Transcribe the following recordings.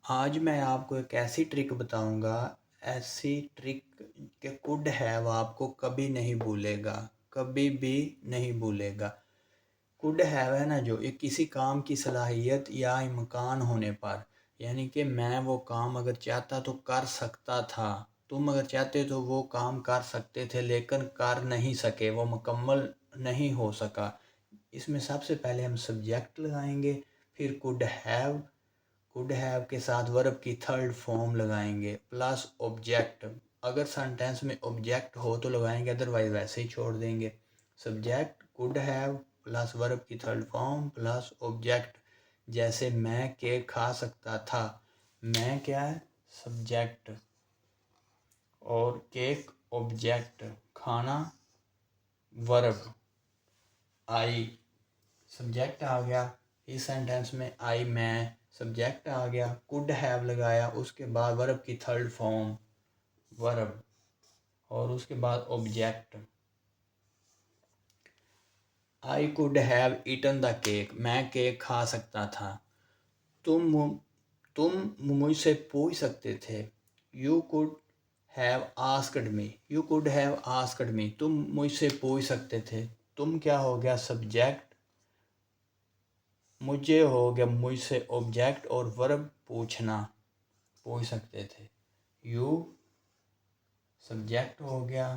आज मैं आपको एक ऐसी ट्रिक बताऊंगा, ऐसी ट्रिक के कुड हैव आपको कभी नहीं भूलेगा, कभी भी नहीं भूलेगा। कुड हैव है ना, जो ये किसी काम की सलाहियत या इम्कान होने पर, यानी कि मैं वो काम अगर चाहता तो कर सकता था, तुम अगर चाहते तो वो काम कर सकते थे लेकिन कर नहीं सके, वो मुकम्मल नहीं हो सका। इसमें सबसे पहले हम सब्जेक्ट लगाएंगे, फिर कुड हैव के साथ वर्ब की थर्ड फॉर्म लगाएंगे प्लस ऑब्जेक्ट। अगर सेंटेंस में ऑब्जेक्ट हो तो लगाएंगे, अदरवाइज वैसे ही छोड़ देंगे। Subject could have plus verb की थर्ड फॉर्म प्लस ऑब्जेक्ट। जैसे मैं केक खा सकता था, मैं क्या है, सब्जेक्ट, और केक ऑब्जेक्ट, खाना वर्ब, आई सब्जेक्ट आ गया। इस सेंटेंस में आई मैं सब्जेक्ट आ गया, कुड हैव लगाया, उसके बाद वर्ब की थर्ड फॉर्म वर्ब, और उसके बाद object. I could have eaten the cake, मैं केक खा सकता था। तुम मुझसे पूछ सकते थे, you could have asked me, you could have asked me, तुम मुझसे पूछ सकते थे। तुम क्या हो गया, सब्जेक्ट, मुझे हो गया मुझसे ऑब्जेक्ट, और वर्ब पूछना, पूछ सकते थे। यू सब्जेक्ट हो गया,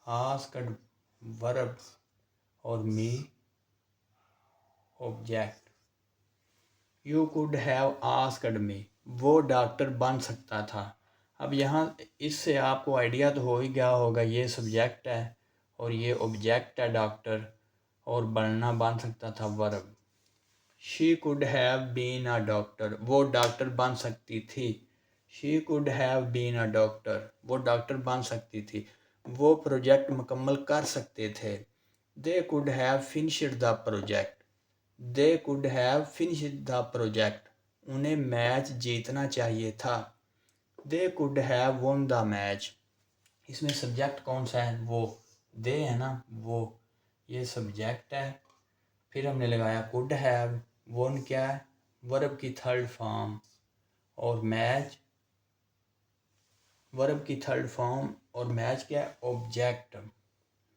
आस्क्ड वर्ब, और me object. You could have asked me, वो डॉक्टर बन सकता था। अब यहाँ इससे आपको आइडिया तो हो ही गया होगा, ये सब्जेक्ट है और ये ऑब्जेक्ट है डॉक्टर, और बनना बन सकता था verb. She could have been a doctor, वो डॉक्टर बन सकती थी। She could have been a doctor, वो डॉक्टर बन सकती थी। वो प्रोजेक्ट मुकम्मल कर सकते थे। They could have finished the project, they could have finished the project, उन्हें मैच जीतना चाहिए था। They could have won the match, इसमें सब्जेक्ट कौन सा है, वो, दे है ना, वो, ये सब्जेक्ट है। फिर हमने लगाया कुड हैव, वोन क्या है, वर्ब की थर्ड फॉर्म, और मैच वर्ब की थर्ड फॉर्म, और मैच क्या है, ऑब्जेक्ट।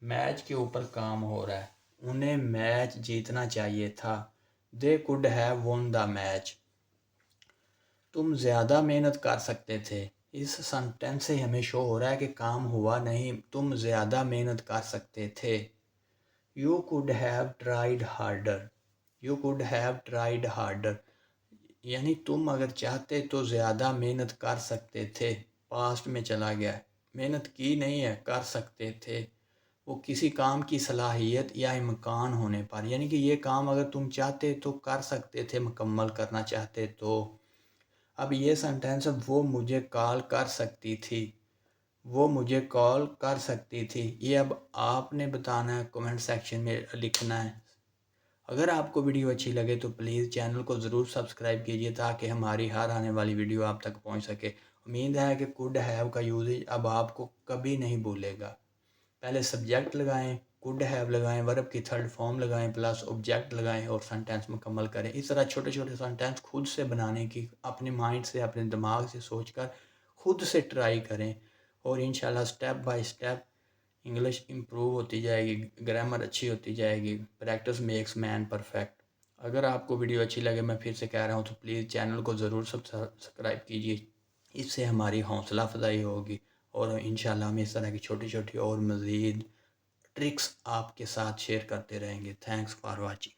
मैच के ऊपर काम हो रहा है, उन्हें मैच जीतना चाहिए था। They could have won the match, तुम ज़्यादा मेहनत कर सकते थे। इस सेंटेंस से हमें शो हो रहा है कि काम हुआ नहीं, तुम ज़्यादा मेहनत कर सकते थे। You could have tried harder, you could have tried harder, यानी तुम अगर चाहते तो ज़्यादा मेहनत कर सकते थे। पास्ट में चला गया है, मेहनत की नहीं है, कर सकते थे। वो किसी काम की सलाहियत या इम्कान होने पर, यानी कि ये काम अगर तुम चाहते तो कर सकते थे, मुकम्मल करना चाहते तो। अब ये सेंटेंस है, वो मुझे कॉल कर सकती थी, वो मुझे कॉल कर सकती थी। ये अब आपने बताना है, कमेंट सेक्शन में लिखना है। अगर आपको वीडियो अच्छी लगे तो प्लीज़ चैनल को ज़रूर सब्सक्राइब कीजिए, ताकि हमारी हर आने वाली वीडियो आप तक पहुंच सके। उम्मीद है कि कुड हैव का यूजेज अब आपको कभी नहीं भूलेगा। पहले सब्जेक्ट लगाएं, कुड हैव लगाएं, वर्ब की थर्ड फॉर्म लगाएं, प्लस ऑब्जेक्ट लगाएं, और सेंटेंस मुकम्मल करें। इस तरह छोटे छोटे सेंटेंस खुद से बनाने की अपने माइंड से, अपने दिमाग से सोचकर खुद से ट्राई करें, और इंशाल्लाह step by step English improve होती जाएगी, ग्रामर अच्छी होती जाएगी। Practice makes man perfect. अगर आपको वीडियो अच्छी लगे, मैं फिर से कह रहा हूँ, तो प्लीज़ चैनल को ज़रूर सब्सक्राइब कीजिए, इससे हमारी हौसला अफजाई होगी, और इंशाल्लाह हम इस तरह की छोटी छोटी और मज़ीद ट्रिक्स आपके साथ शेयर करते रहेंगे। Thanks for watching.